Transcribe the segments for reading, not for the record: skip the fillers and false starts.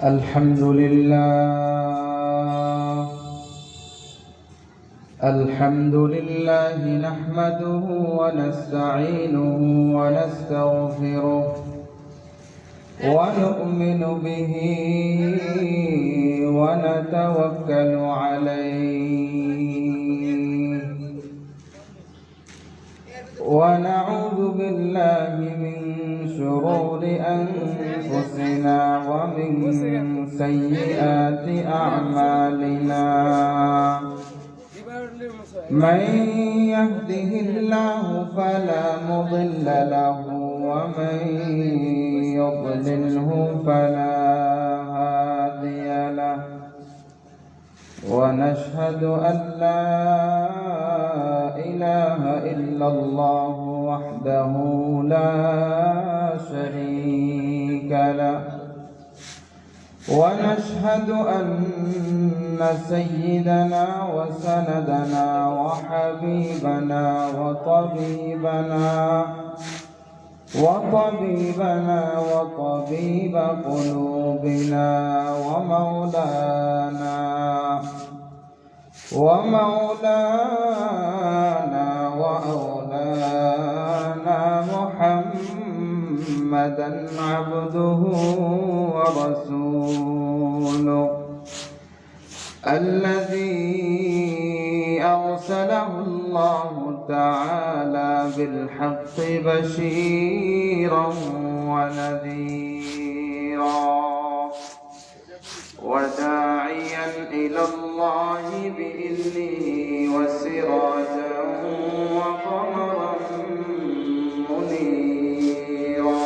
الحمد لله نحمده ونستعينه ونستغفره ونؤمن به ونتوكل عليه ونعوذ بالله من شرور أنفسنا ومن سيئات أعمالنا من يهده الله فلا مضل له ومن يضلله فلا هادي له ونشهد أن لا إله إلا الله وحده لا شريك له ونشهد أن سيدنا وسندنا وحبيبنا وطبيب قلوبنا وأولانا محمدا عبده ورسوله الذي أرسله الله تعالى بالحق بشيرا ونذيرا وداعيا إلى الله بإذنه وسراجا وقمرا منيرا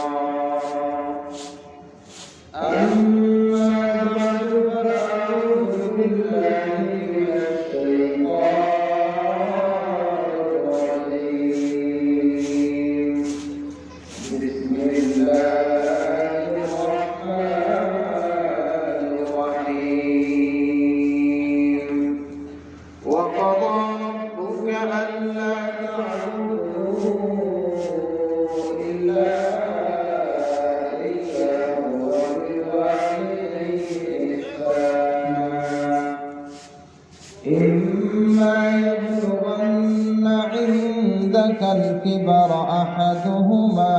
إما يبلغن عندك الكبر أحدهما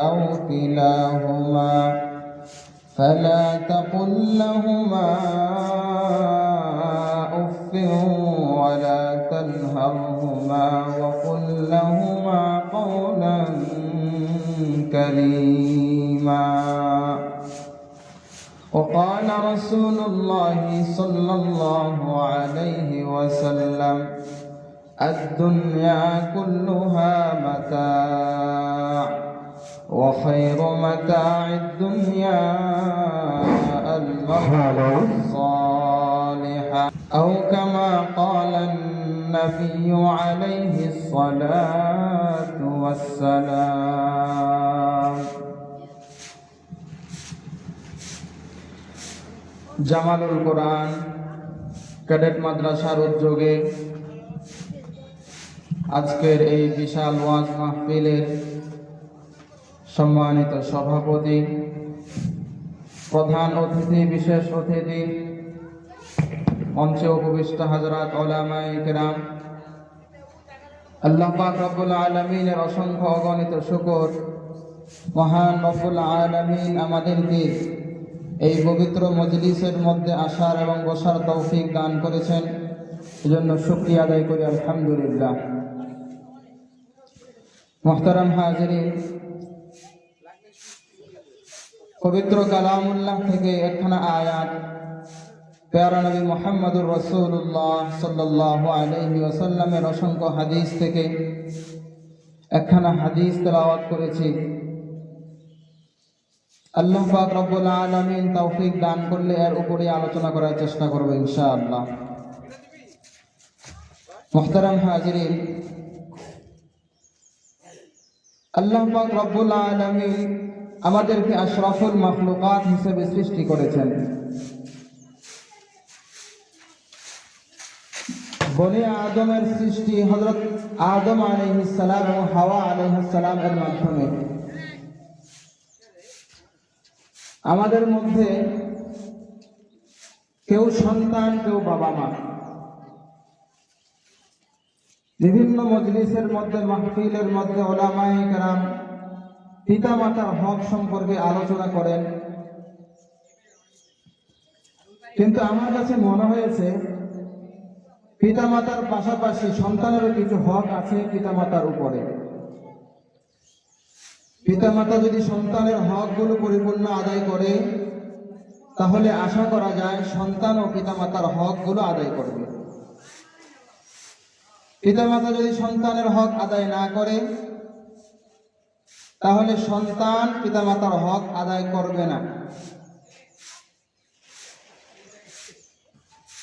أو كلاهما فلا تقل لهما أف ولا تنهرهما وقل لهما قولا كريما. وقال رسول الله صلى الله عليه وسلم الدنيا كلها متاع وخير متاع الدنيا المرء الصالح أو كما قال النبي عليه الصلاة والسلام. জামালুল কোরআন cadet মাদ্রাসার উদ্যোগে আজকের এই বিশাল ওয়াজ মাহফিলের সম্মানিত সভাপতি, প্রধান অতিথি, বিশেষ অতিথি, মঞ্চে উপবিষ্ট হযরত উলামায়ে কেরাম, আল্লাহ পাক রব্বুল আলামিনের অসংখ্য অগণিত শুকর, মহান রব্বুল আলামিন আমাদেরকে এই পবিত্র মজলিসের মধ্যে আসার এবং বসার তৌফিক দান করেছেন, এজন্য শুকরিয়া আদায় করি আলহামদুলিল্লাহ। মুহতারাম হাজিরিন, পবিত্র কালামুল্লাহ থেকে একখানা আয়াত প্যারা নবী মুহাম্মদুর রাসূলুল্লাহ সাল্লাল্লাহু আলাইহি ওয়াসাল্লামের অসংখ্য হাদিস থেকে একখানা হাদিস তেলাওয়াত করেছি। আল্লাহ পাক রব্বুল আলামিন তৌফিক দান করলে এর উপরে আলোচনা করার চেষ্টা করব ইনশাআল্লাহ। মুহতারাম হাজিরিন, আল্লাহ পাক রব্বুল আলামিন আমাদেরকে আশরাফুল মাখলুকাত হিসেবে সৃষ্টি করেছেন। বনি আদমের সৃষ্টি হযরত আদম আলাইহিস সালাম এবং হাওয়া আলাইহিস সালাম এর মাধ্যমে। আমাদের মধ্যে কেউ সন্তান, কেউ বাবা মা। বিভিন্ন মজলিসের মধ্যে, মাহফিলের মধ্যে উলামায়ে কেরাম পিতা মাতার হক সম্পর্কে আলোচনা করেন, কিন্তু আমার কাছে মনে হয়েছে পিতা মাতার পাশাপাশি সন্তানেরও কিছু হক আছে পিতা মাতার উপরে। পিতা মাতা যদি সন্তানের হকগুলো পরিপূর্ণ আদায় করে, তাহলে আশা করা যায় সন্তান ও পিতা মাতার হকগুলো আদায় করবে। পিতা মাতা যদি সন্তানের হক আদায় না করে, তাহলে সন্তান পিতা মাতার হক আদায় করবে না।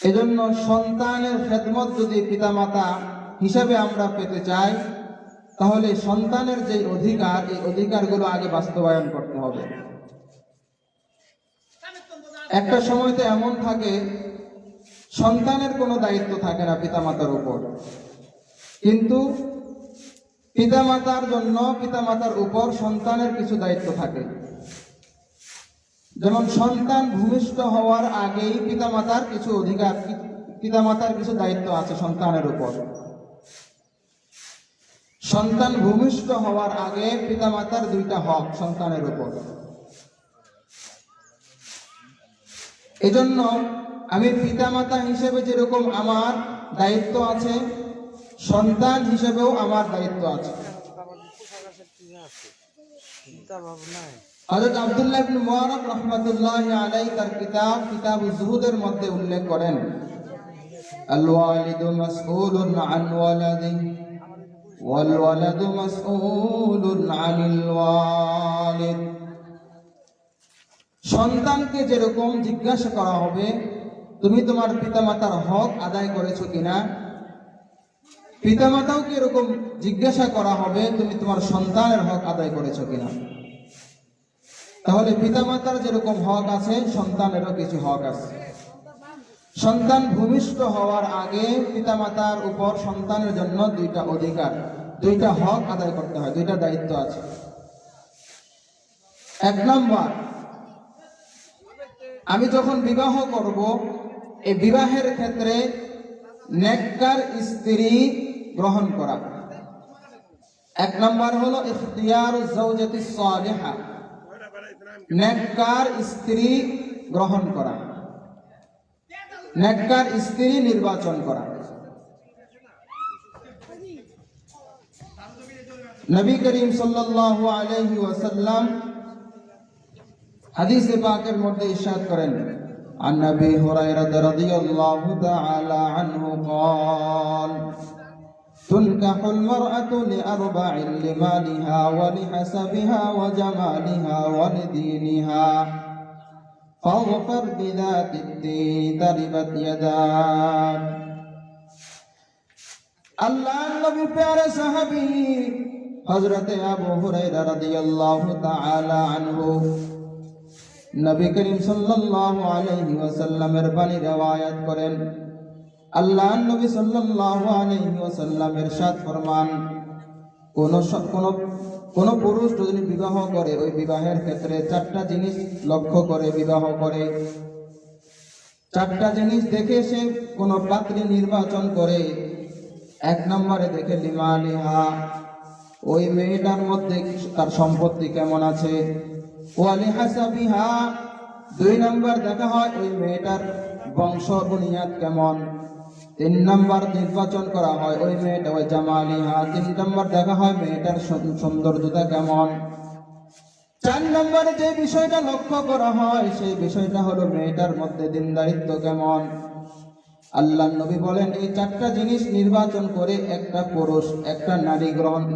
এজন্য সন্তানের খেদমত যদি পিতা মাতা হিসাবে আমরা পেতে চাই, তাহলে সন্তানের যে অধিকার, এই অধিকারগুলো আগে বাস্তবায়ন করতে হবে। একটা সময়তে এমন থাকে সন্তানের কোনো দায়িত্ব থাকে না পিতামাতার উপর, কিন্তু পিতামাতার জন্য পিতামাতার উপর সন্তানের কিছু দায়িত্ব থাকে। যেমন সন্তান ভূমিষ্ঠ হওয়ার আগেই পিতামাতার কিছু অধিকার, পিতামাতার কিছু দায়িত্ব আছে সন্তানের উপর। সন্তান ভূমিষ্ঠ হওয়ার আগে পিতামাতার দুইটা হক সন্তানের উপর। এজন্য আমি পিতামাতা হিসেবে যেরকম আমার দায়িত্ব আছে, সন্তান হিসেবেও আমার দায়িত্ব আছে। হযরত আব্দুল্লাহ ইবনে মুবারক রাহমাতুল্লাহি আলাইহি তার কিতাবুজ যুহুদের মধ্যে উল্লেখ করেন, আল ওয়ালিদু মাসউলুন আন ওয়ালাদিহি ওয়াল ওয়ালাদু মাসউলুন আনিল ওয়ালিদ। সন্তানকে যেরকম জিজ্ঞাসা করা হবে তুমি তোমার পিতামাতার হক আদায় করেছো কিনা, পিতামাতাওকে এরকম জিজ্ঞাসা করা হবে তুমি তোমার সন্তানের হক আদায় করেছো কিনা। তাহলে পিতামাতার যেরকম হক আছে, সন্তানেরও কিছু হক আছে। সন্তান ভূমিষ্ঠ হওয়ার আগে পিতামাতার উপর সন্তানের জন্য দুইটা অধিকার, দুইটা হক আদায় করতে হয়, দুইটা দায়িত্ব আছে। এক নম্বর, আমি যখন বিবাহ করব, এই বিবাহের ক্ষেত্রে নেককার স্ত্রী গ্রহণ করা। এক নম্বর হলো ইখতিয়ারুজ যাওজাতি সালিহা, নেককার স্ত্রী গ্রহণ করা, নেককার স্ত্রী নির্বাচন করা। নবী করিম সাল্লাল্লাহু আলাইহি ওয়াসাল্লাম হাদিসে পাকের মধ্যে ইরশাদ করেন, আন নবী হুরায়রা রাদিয়াল্লাহু তাআলা আনহু قال তুনকাহুল মারআতু লিআরবা'in লিমালিহা ওয়া লিহাসাবিহা ওয়া জামালিহা ওয়া লিদীনিহা ফাযফার বিযাতিদ দীন তারিবাত ইয়াদাক। আল্লাহর নবীর প্যারে সাহাবী হযরতে আবু হুরায়রা রাদিয়াল্লাহু তাআলা আনহু নবী করিম সাল্লাল্লাহু আলাইহি ওয়াসাল্লামের বাণী রওয়ায়াত করেন। আল্লাহর নবী সাল্লাল্লাহু আলাইহি ওয়াসাল্লাম ইরশাদ ফরমান, কোন পুরুষ যদি বিবাহ করে, ওই বিবাহের ক্ষেত্রে চারটা জিনিস লক্ষ্য করে বিবাহ করে, চারটা জিনিস দেখে সে কোন পাত্রী নির্বাচন করে। এক নম্বরে দেখে লিমালিহা, ওই মেয়েটার মধ্যে তার সম্পত্তি কেমন আছে। ওয়া লিহাসাবিহা, দুই নম্বর দেখা হয় ওই মেয়েটার বংশ বুনিয়াদ কেমন। তিন নম্বর নির্বাচন করা হয় ওই মেয়েটা, ওই জামালিহা, তিন নম্বর দেখা হয় মেয়েটার সৌন্দর্যতা কেমন। চার নম্বরে যে বিষয়টা লক্ষ্য করা হয় সেই বিষয়টা হলো মেয়েটার মধ্যে দিনদারিত্ব কেমন। আল্লাহ নবী বলেন, এই চারটা জিনিস নির্বাচন করে একটা পুরুষ একটা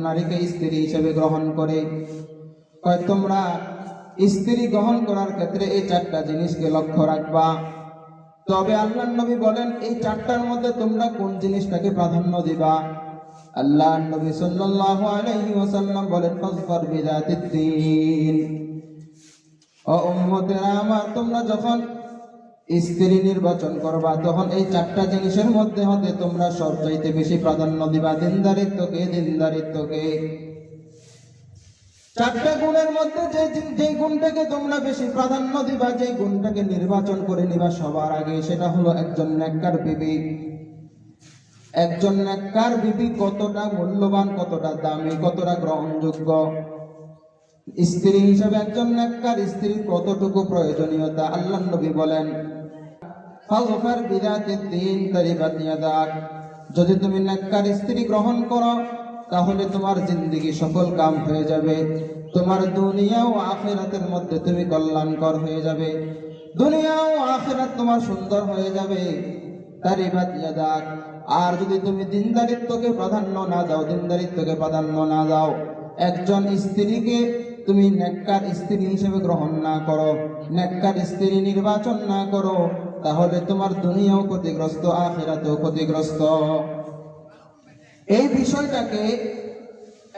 নারীকে স্ত্রী হিসেবে গ্রহণ করে। তোমরা স্ত্রী গ্রহণ করার ক্ষেত্রে এই চারটা জিনিসকে লক্ষ্য রাখবা। তবে আল্লাহ নবী বলেন, এই চারটার মধ্যে তোমরা কোন জিনিসটাকে প্রাধান্য দিবা। আল্লাহ নবী সাল্লাল্লাহু আলাইহি ওয়াসাল্লাম বলেন, ফাযফার বিযাতিদ দীন। ও উম্মতেরা আমার, তোমরা যখন স্ত্রী নির্বাচন করবা তখন এই চারটা জিনিসের মধ্যে হতে তোমরা সবচাইতে বেশি প্রাধান্য দিবা দিনদারিত্বকে। চারটা গুণের মধ্যে যে গুণটাকে তোমরা বেশি প্রাধান্য দিবা, যে গুণটাকে নির্বাচন করে নিবা সবার আগে, সেটা হলো একজন নেককার বিবি। একজন নেককার বিবি কতটা মূল্যবান, কতটা দামি, কতটা গ্রহণযোগ্য। স্ত্রী হিসেবে একজন নেককার স্ত্রীর কতটুকু প্রয়োজনীয়তা আল্লাহর নবী বলেন, ফাযফার বিযাতিদ দ্বীন তারিবাত ইয়াদাক। যদি তুমি নেককার স্ত্রী গ্রহণ করো তাহলে তোমার জিন্দেগি সফল কাম হয়ে যাবে, তোমার দুনিয়া ও আখিরাতের মধ্যে তুমি কল্যাণকর হয়ে যাবে, দুনিয়া ও আখিরাত তোমার সুন্দর হয়ে যাবে। তারিবাত ইয়াদাক। আর যদি তুমি দিনদারিত্বকে প্রাধান্য না দাও, দিনদারিত্বকে প্রাধান্য না দাও, একজন স্ত্রীকে তুমি নেককার স্ত্রী হিসেবে গ্রহণ না করো, নেককার স্ত্রী নির্বাচন না করো, তাহলে তোমার দুনিয়াও ক্ষতিগ্রস্ত, আখিরাতেও ক্ষতিগ্রস্ত। এই বিষয়টাকে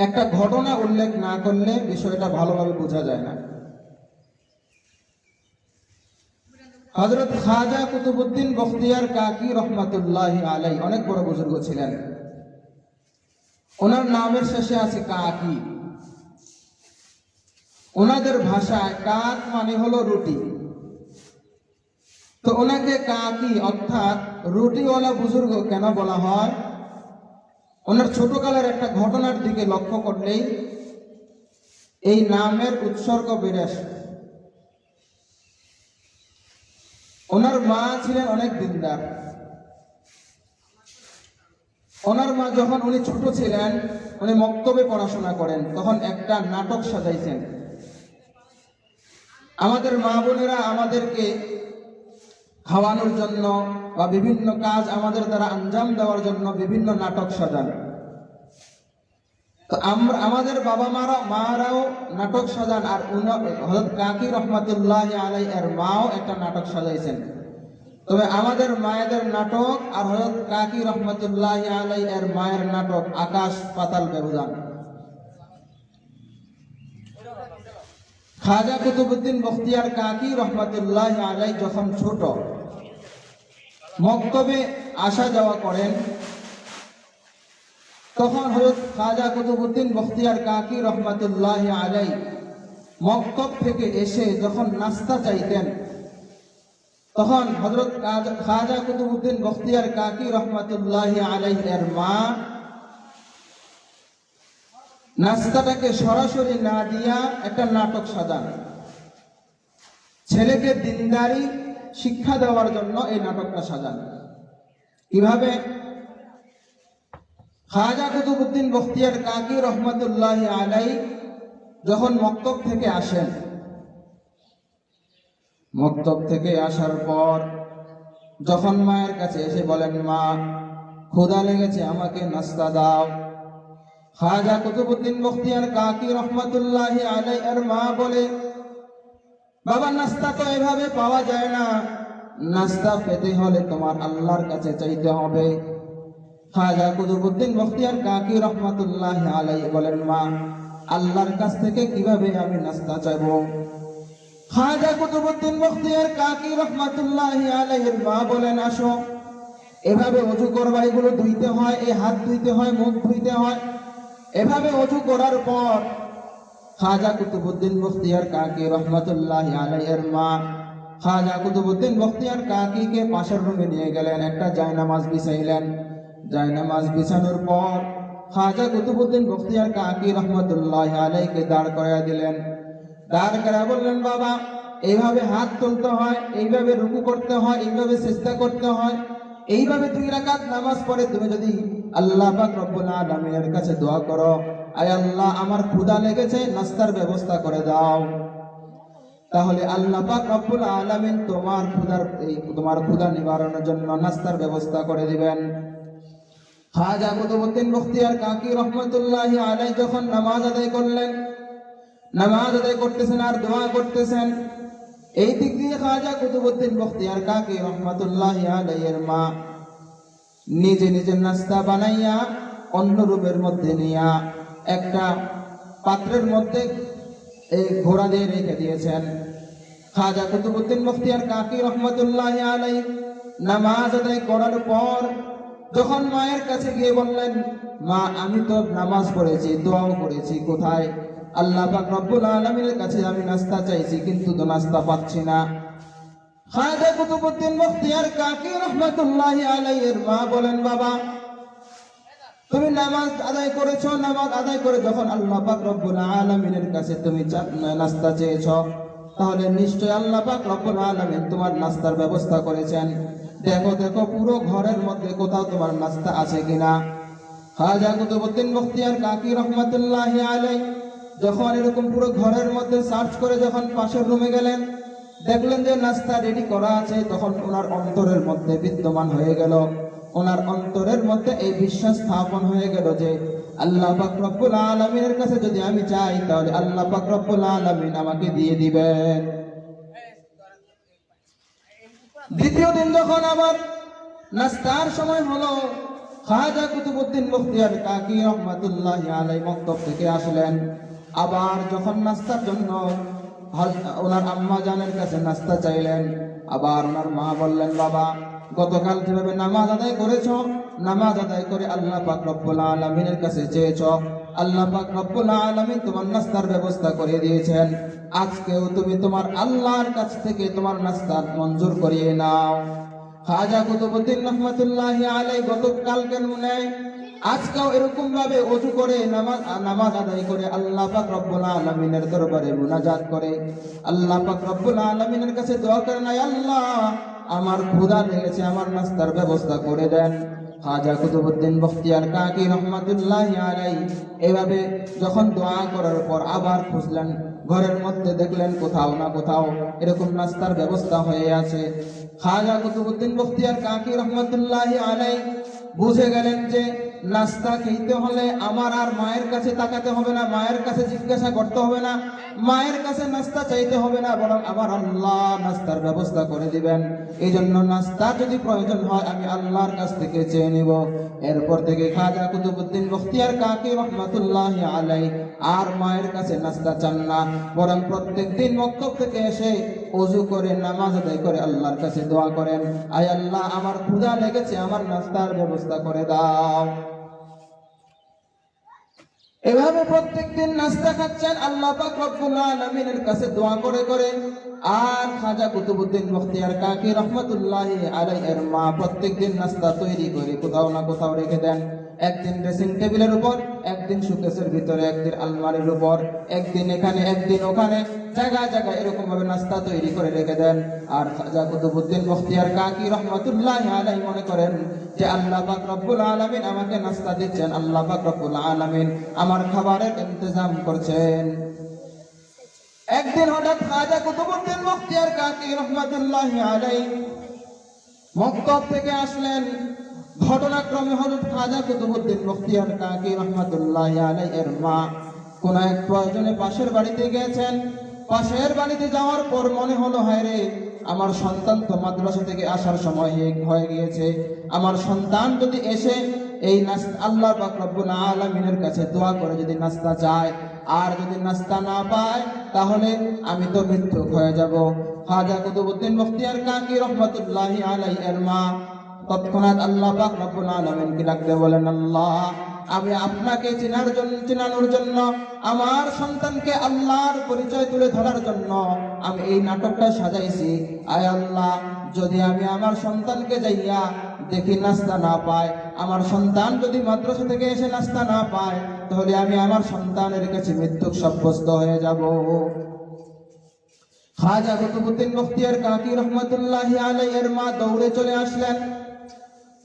একটা ঘটনা উল্লেখ না করলে বিষয়টা ভালোভাবে বোঝা যায় না। হযরত খাজা কুতুবউদ্দিন বখতিয়ার কাকি রহমাতুল্লাহি আলাইহি অনেক বড় বুজুর্গ ছিলেন। ওনার নামের শেষে আছে কাকি। ওনাদের ভাষায় কাক মানে হলো রুটি, তো ওনাকে কাকি অর্থাৎ রুটিওয়ালা বুজুর্গ কেন বলা হয়? ওনার ছোটকালের একটা ঘটনার দিকে লক্ষ্য করলেই এই নামের উৎসর্গ বেড়ে আসে। ওনার মা ছিলেন অনেক দিনদার। ওনার মা যখন উনি ছোট ছিলেন, উনি মক্তবে পড়াশোনা করেন, তখন একটা নাটক সাজাইছেন। আমাদের মা বোনেরা আমাদেরকে খাওয়ানোর জন্য বা বিভিন্ন কাজ আমাদের দ্বারা আঞ্জাম দেওয়ার জন্য বিভিন্ন নাটক সাজান। তো আমাদের বাবা মারাও নাটক সাজান, আর হযরত কাকি রহমাতুল্লাহি আলাইহি এর মাও একটা নাটক সাজাইছেন। তবে আমাদের মায়েদের নাটক আর হযরত কাকি রহমাতুল্লাহি আলাইহি এর মায়ের নাটক আকাশ পাতাল ব্যবধান। খাজা কুতুবউদ্দিন বখতিয়ার কাকি রহমাতুল্লাহি আলাইহি যখন ছোট, মক্তবে আসা যাওয়া করেন, তখন হযরত খাজা কুতুবউদ্দিন বখতিয়ার কাকি রহমাতুল্লাহি আলাইহি মক্তব থেকে এসে যখন নাস্তা চাইতেন, তখন হযরত খাজা কুতুবউদ্দিন বখতিয়ার কাকি রহমাতুল্লাহি আলাইহি এর মা নাস্তাটাকে সরাসরি না দিয়া একটা নাটক সাজান। ছেলেকে দিনদারি শিক্ষা দেওয়ার জন্য এই নাটকটা সাজান। কিভাবে? খাজা কুতুবউদ্দিন বখতিয়ার কাকি রহমাতুল্লাহি আলাইহি যখন মক্তব থেকে আসেন, মক্তব থেকে আসার পর যখন মায়ের কাছে এসে বলেন, মা ক্ষুধা লেগেছে, আমাকে নাস্তা দাও, খাজা কুতুবউদ্দিন বখতিয়ার কাকি রহমাতুল্লাহি আলাইহি এর মা বলে, বাবা নাস্তা তো এভাবে পাওয়া যায় না, নাস্তা পেতে হলে তোমার আল্লাহর কাছে চাইতে হবে। খাজা কুতুবউদ্দিন বখতিয়ার কাকি রহমাতুল্লাহি আলাইহি বলেন, মা আল্লাহর কাছ থেকে কিভাবে আমি নাস্তা চাইব? খাজা কুতুবউদ্দিন বখতিয়ার কাকি রহমাতুল্লাহি আলাইহির মা বলেন, আসো, এভাবে ওযু করবা, এগুলো ধুইতে হয়, এই হাত ধুইতে হয়, মুখ ধুইতে হয়। এভাবে ওযু করার পর খাজা কুতুবউদ্দিন বখতিয়ার কাকি রহমাতুল্লাহি আলাইহির মা খাজা কুতুবউদ্দিন বখতিয়ার কাকিকে পাশের রুমে নিয়ে গেলেন, একটা জায়নামাজ বিছাইলেন। জায়নামাজ বিছানোর পর খাজা কুতুবউদ্দিন বখতিয়ার কাকি রহমাতুল্লাহি আলাইহিকে দাঁড় করাইয়া দিলেন। দাঁড় করাইয়া বললেন, বাবা এইভাবে হাত তুলতে হয়, এইভাবে রুকু করতে হয়, এইভাবে সিজদা করতে হয়, এইভাবে 2 রাকাত নামাজ পড়ে তুমি যদি আল্লাহ পাক রব্বুল আলামিনের কাছে দোয়া করো, আয় আল্লাহ আমার ক্ষুধা লেগেছে, নাস্তার ব্যবস্থা করে দাও, তাহলে আল্লাহ পাক রব্বুল আলামিন তোমার ক্ষুধা নিবারণের জন্য নাস্তার ব্যবস্থা করে দিবেন। খাজা কুতুবউদ্দিন বখতিয়ার কাকি রহমাতুল্লাহি আলাইহি যখন নামাজ আদায় করলেন, নামাজ আদায় করতেছেন আর দোয়া করতেছেন, এই দিক দিয়ে খাজা কুতুবউদ্দিন বখতিয়ার কাকি রহমাতুল্লাহি আলাইহির মা নিজে নিজে নাস্তা বানাইয়া অন্য রুমের মধ্যে নিয়া একটা পাত্রের মধ্যে এই ঘোড়া দিয়ে রেখে দিয়েছেন। খাজা কুতুবউদ্দিন বখতিয়ার কাকি রহমাতুল্লাহি আলাইহি নামাজ আদায় করার পর যখন মায়ের কাছে গিয়ে বললেন, মা আমি তো নামাজ পড়েছি, দোয়াও করেছি, কোথায়? আল্লাহ পাক রব্বুল আলামিনের কাছে আমি নাস্তা চাইছি, কিন্তু তো নাস্তা পাচ্ছি না। খাজা কুতুবউদ্দিন বখতিয়ার কাকি রহমাতুল্লাহি আলাইহির মা বলেন, বাবা তুমি নামাজ আদায় করেছো, নামাজ আদায় করে যখন আল্লাহ পাক রব্বুল আলামিনের কাছে তুমি নাস্তা চেয়েছো, তাহলে নিশ্চয় আল্লাহ পাক রব্বুল আলামিন তোমার নাস্তার ব্যবস্থা করেছেন। দেখো দেখো পুরো ঘরের মধ্যে কোথাও তোমার নাস্তা আছে কিনা। খাজা কুতুবউদ্দিন বখতিয়ার কাকি রহমাতুল্লাহি আলাইহি যখন এরকম পুরো ঘরের মধ্যে সার্চ করে যখন পাশের রুমে গেলেন, দেখলেন যে নাস্তা রেডি করা আছে, তখন ওনার অন্তরের মধ্যে বিদ্যমান হয়ে গেল, ওনার অন্তরের মধ্যে এই বিশ্বাস স্থাপন হয়ে গেল যে আল্লাহ পাক রব্বুল আলামিনের কাছে যদি আমি চাই, তাহলে আল্লাহ পাক রব্বুল আলামিন আমাকে দিয়ে দিবেন। দ্বিতীয় দিন যখন আবার নাস্তার সময় হলো, খাজা কুতুবউদ্দিন বখতিয়ার কাকি রহমাতুল্লাহি আলাইহি মক্তব থেকে আসলেন। আবার যখন নাস্তার জন্য ওনার আম্মা জানের কাছে নাস্তা চাইলেন, আবার ওনার মা বললেন, বাবা গতকাল যেভাবে নামাজ আদায় করেছো, নামাজ আদায় করে আল্লাহ পাক রব্বুল আলামিনের কাছে চেয়েছো, আল্লাহ পাক রব্বুল আলামিন তোমার নাস্তার ব্যবস্থা করে দিয়েছেন। আজকেও তুমি তোমার আল্লাহর কাছ থেকে তোমার নাস্তা মঞ্জুর করিয়ে নাও। খাজা কুতুবউদ্দিন রহমাতুল্লাহি আলাইহি গতকালকের মনে আজকেও এরকম ভাবে ওযু করে নামাজ আদায় করে আল্লাহ পাক রব্বুল আলামিনের দরবারে মুনাজাত করে আল্লাহ পাক রব্বুল আলামিনের কাছে দোয়া করেন, আল্লাহ আমার ক্ষুধা লেগেছে, আমার নাস্তার ব্যবস্থা করে দেন। খাজা কুতুবউদ্দিন বখতিয়ার কাকি রহমাতুল্লাহি আলাইহি এভাবে যখন দোয়া করার পর আবার খুঁজলেন, ঘরের মধ্যে দেখলেন কোথাও না কোথাও এরকম নাস্তার ব্যবস্থা হয়ে আছে। খাজা কুতুবউদ্দিন বখতিয়ার কাকি রহমাতুল্লাহি আলাইহি বুঝে গেলেন যে নাস্তা খেতে হলে আমার আর মায়ের কাছে তাকাতে হবে না, মায়ের কাছে জিজ্ঞাসা করতে হবে না, মায়ের কাছে নাস্তা চাইতে হবে না, বরং আমার আল্লাহ নাস্তার ব্যবস্থা করে দিবেন। এই জন্য নাস্তা যদি প্রয়োজন হয় আমি আল্লাহর কাছ থেকে চেয়ে নিব। এরপর থেকে খাজা কুতুবউদ্দিন বখতিয়ার কাকি রহমাতুল্লাহি আলাইহি আর মায়ের কাছে নাস্তা চান না, বরং প্রত্যেক দিন মক্তব থেকে এসে ওযু করে নামাজ আদায় করে আল্লাহর কাছে দোয়া করেন, আয় আল্লাহ আমার ক্ষুধা লেগেছে, আমার নাস্তার ব্যবস্থা করে দাও। এভাবে প্রত্যেকদিন নাস্তা খাচ্ছেন আল্লাহ পাক রব্বুল আলামিনের কাছে দোয়া করে করে। আর খাজা কুতুবউদ্দিন বখতিয়ার কাকি রহমাতুল্লাহি আলাইহি এর মা প্রত্যেকদিন নাস্তা তৈরি করে কোথাও না কোথাও রেখে দেন। একদিন ড্রেসিং টেবিলের উপর, একদিন শোকেসের ভিতরে, একদিন আলমারির উপর, একদিন এখানে, একদিন ওখানে, জায়গায় জায়গায় এরকম ভাবে নাস্তা তৈরি করে রেখে দেন। আর খাজা কুতুবউদ্দিন বখতিয়ার কাকি রহমাতুল্লাহি আলাইহি মনে করেন যে আল্লাহ পাক রব্বুল আলামিন আমাকে নাস্তা দিচ্ছেন, আল্লাহ পাক রব্বুল আলামিন আমার খাবারের ইন্তজাম করছেন। একদিন হঠাৎ খাজা কুতুবউদ্দিন বখতিয়ার কাকি রহমাতুল্লাহি আলাইহি মক্তব থেকে আসলেন। ঘটনাক্রমে হযরত খাজা কুতুবউদ্দিন বখতিয়ার কাকি রহমাতুল্লাহি আলাইহি এর মা কোন এক প্রয়োজনে পাশের বাড়িতে গিয়েছেন। পাশের বাড়িতে যাওয়ার পর মনে হলো, হায় রে, আমার সন্তান তো মাদ্রাসা থেকে আসার সময় হয়ে গিয়েছে, আমার সন্তান যদি এসে এই আল্লাহ পাক রব্বুল আলামিনের কাছে দোয়া করে যদি নাস্তা চায়, আর যদি নাস্তা না পায় তাহলে আমি তো মৃত্যুক হয়ে যাব। খাজা কুতুবউদ্দিন বখতিয়ার কাকি রহমাতুল্লাহি আলাইহি এর মা তৎক্ষণাৎ আল্লাহ পাক রব্বুল আলামিনকে ডাকতে বলেন, আল্লাহ আমি আপনাকে চেনানোর জন্য, আমার সন্তানকে আল্লাহর পরিচয় তুলে ধরার জন্য আমি এই নাটকটা সাজাইছি। আয় আল্লাহ, যদি আমি আমার সন্তানকে যাইয়া দেখি নাস্তা না পায়, আমার সন্তান যদি মাদ্রাসা থেকে এসে নাস্তা না পায়, তাহলে আমি আমার সন্তানের কাছে মৃত্যুক সাব্যস্ত হয়ে যাব। খাজা কুতুবউদ্দিন বখতিয়ার কাকি রহমাতুল্লাহি আলাইহি এর মা দৌড়ে চলে আসলেন।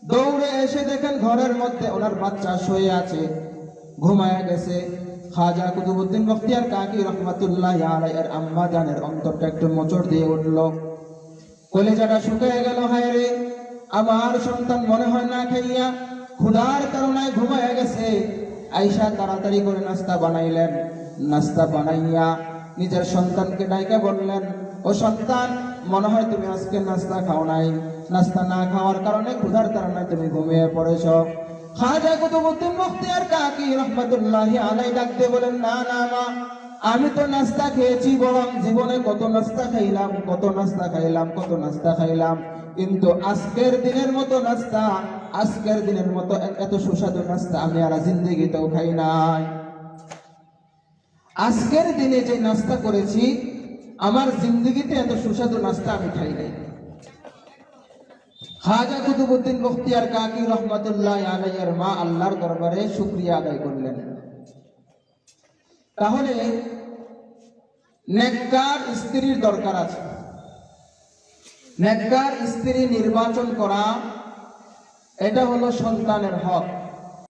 দৌড়ে এসে দেখেন ঘরের মধ্যে ওনার বাচ্চা শুয়ে আছে, ঘুমায় গেছে। খাজা কুতুবউদ্দিন বখতিয়ার কাকি রহমাতুল্লাহি আলাইহি এর আম্মা জানের অন্তরটা একটু মোচড় দিয়ে উঠল, কলিজাটা শুকিয়ে গেল। হায় রে, আমার সন্তান মনে হয় না খাইয়া ক্ষুধার কারণে ঘুমায় গেছে। আয়েশা তাড়াতাড়ি করে নাস্তা বানাইলেন। নাস্তা বানাইয়া নিজের সন্তানকে ডাইকা বললেন, ও সন্তান, মনে হয় তুমি আজকে নাস্তা খাও নাই, নাস্তা না খাওয়ার কারণে ক্ষুধার কারণে তুমি ঘুমিয়ে পড়েছ। খাজা কুতুবউদ্দিন বখতিয়ার কাকি রহমাতুল্লাহি আলাইহি ডাকতে বলেন, না না মা, আমি তো নাস্তা খেয়েছি, বরং জীবনে কত নাস্তা খাইলাম, কত নাস্তা খাইলাম, কত নাস্তা খাইলাম, কিন্তু আজকের দিনের মতো নাস্তা, আজকের দিনের মতো এত সুস্বাদু নাস্তা আমি আর জিন্দেগিতেও খাই নাই। আজকের দিনে যে নাস্তা করেছি আমার জিন্দগিতে এত সুস্বাদু নাস্তা আমি খাই নাই। খাজা কুতুবউদ্দিন বখতিয়ার কাকি রহমাতুল্লাহ আলাইহির মা আল্লাহর দরবারে শুকরিয়া আদায় করলেন। তাহলে নেককার স্ত্রীর দরকার আছে। নেককার স্ত্রী নির্বাচন করা এটা হলো সন্তানের হক।